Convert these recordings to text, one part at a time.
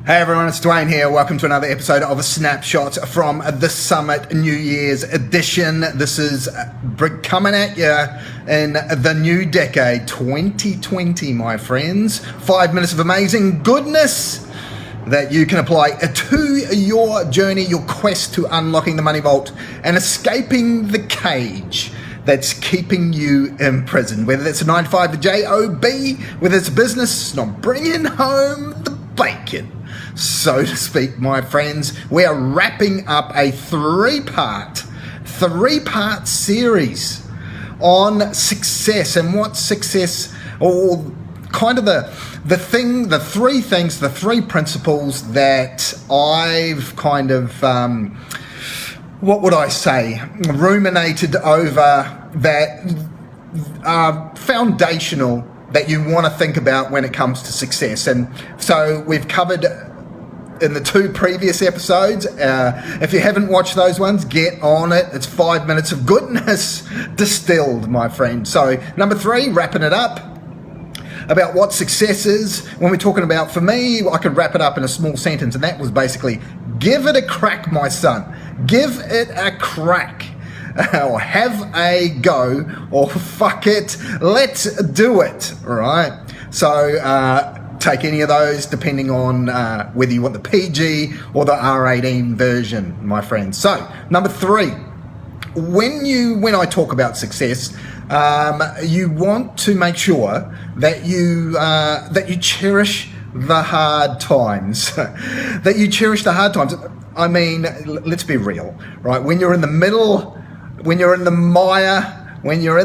Hey everyone, it's Dwayne here. Welcome to another episode of a snapshot from the Summit New Year's edition. This is coming at you in the new decade, 2020, my friends. 5 minutes of amazing goodness that you can apply to your journey, your quest to unlocking the money vault and escaping the cage that's keeping you imprisoned. Whether it's a 9 to 5, the job, whether it's a business, not bringing home the bacon, so to speak, my friends. We are wrapping up a three-part series on success and what success, or kind of the three principles that I've kind of ruminated over, that are foundational, that you want to think about when it comes to success. And so we've covered in the two previous episodes. If you haven't watched those ones, get on it. It's 5 minutes of goodness distilled, my friend. So number 3, wrapping it up, about what success is. When we're talking about, for me, I could wrap it up in a small sentence, and that was basically, give it a crack, my son. Give it a crack. Or have a go, or fuck it, let's do it, right? So take any of those depending on whether you want the PG or the R18 version, my friends. So number 3, when I talk about success, you want to make sure that you cherish the hard times. That you cherish the hard times. I mean, let's be real, right? When you're in the middle, when you're in the mire, when you're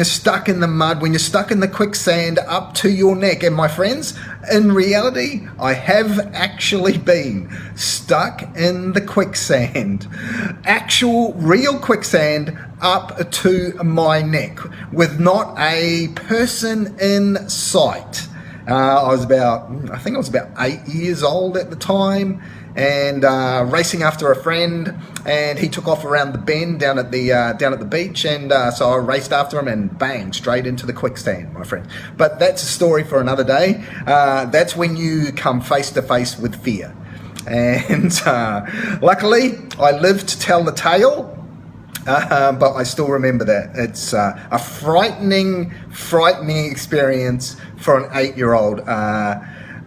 stuck in the mud, when you're stuck in the quicksand up to your neck. And my friends, in reality, I have actually been stuck in the quicksand, actual real quicksand up to my neck, with not a person in sight. I think I was about 8 years old at the time, and racing after a friend, and he took off around the bend down at the beach, and so I raced after him, and bang, straight into the quicksand, my friend. But that's a story for another day. That's when you come face to face with fear, and luckily I lived to tell the tale. But I still remember that. It's a frightening experience for an 8-year-old.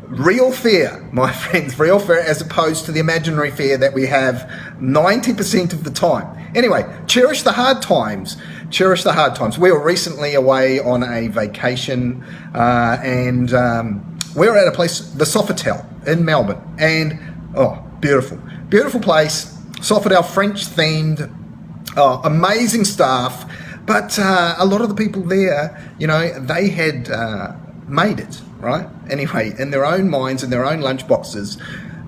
Real fear, my friends, real fear, as opposed to the imaginary fear that we have 90% of the time. Anyway, cherish the hard times. Cherish the hard times. We were recently away on a vacation, and we were at a place, the Sofitel in Melbourne, and beautiful place. Sofitel, French themed, amazing staff, but a lot of the people there, they had made it, right? Anyway, in their own minds, in their own lunchboxes,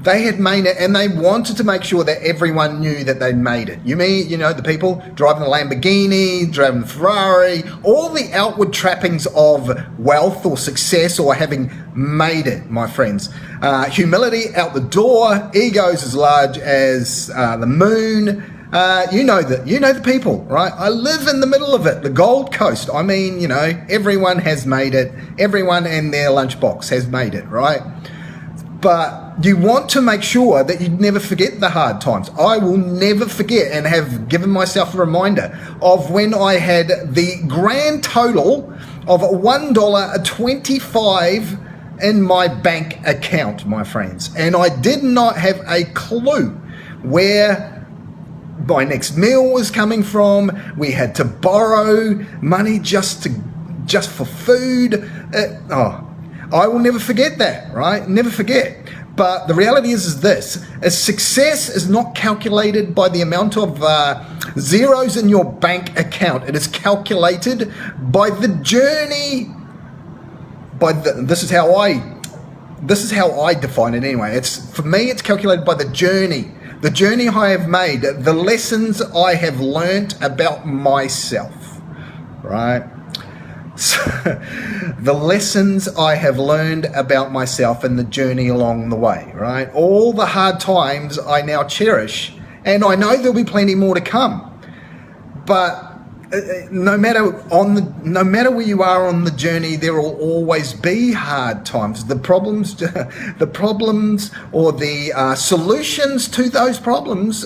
they had made it, and they wanted to make sure that everyone knew that they'd made it. The people driving the Lamborghini, driving the Ferrari, all the outward trappings of wealth or success or having made it, my friends. Humility out the door, egos as large as the moon. You know the people, right? I live in the middle of it, the Gold Coast. I mean, everyone has made it. Everyone in their lunchbox has made it, right? But you want to make sure that you never forget the hard times. I will never forget, and have given myself a reminder of when I had the grand total of $1.25 in my bank account, my friends. And I did not have a clue where my next meal was coming from. We had to borrow money just for food. I will never forget that, right? Never forget. But the reality is this: success is not calculated by the amount of zeros in your bank account. It is calculated by the journey. This is how I define it anyway. For me, it's calculated by the journey. The journey I have made, the lessons I have learnt about myself, right? So, the lessons I have learned about myself and the journey along the way, right? All the hard times I now cherish, and I know there'll be plenty more to come. But no matter where you are on the journey, there will always be hard times. The problems, or the solutions to those problems,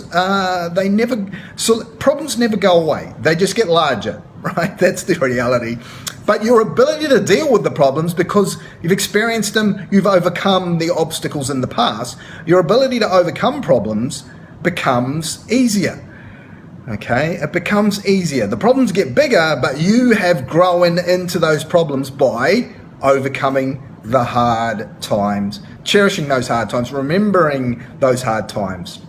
problems never go away. They just get larger, right? That's the reality. But your ability to deal with the problems, because you've experienced them, you've overcome the obstacles in the past, your ability to overcome problems becomes easier. Okay, it becomes easier. The problems get bigger, but you have grown into those problems by overcoming the hard times, cherishing those hard times, remembering those hard times.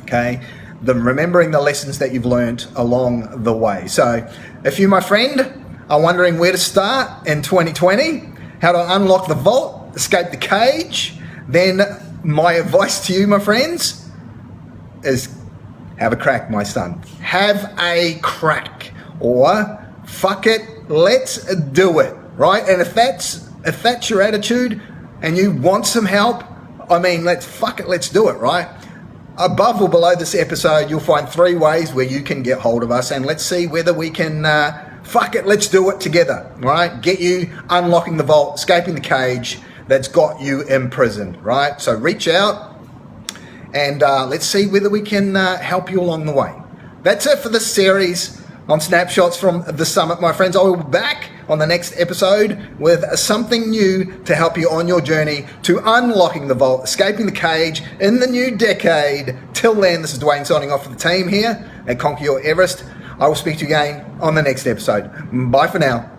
Okay, remembering the lessons that you've learned along the way. So, if you, my friend, are wondering where to start in 2020, how to unlock the vault, escape the cage, then my advice to you, my friends, is have a crack, my son. Have a crack. Or fuck it, let's do it, right? And if that's your attitude and you want some help, I mean, let's do it, right? Above or below this episode, you'll find 3 ways where you can get hold of us, and let's see whether we can let's do it together, right? Get you unlocking the vault, escaping the cage that's got you imprisoned, right? So reach out, and let's see whether we can help you along the way. That's it for this series on Snapshots from the Summit, my friends. I will be back on the next episode with something new to help you on your journey to unlocking the vault, escaping the cage in the new decade. Till then, this is Dwayne signing off for the team here at Conquer Your Everest. I will speak to you again on the next episode. Bye for now.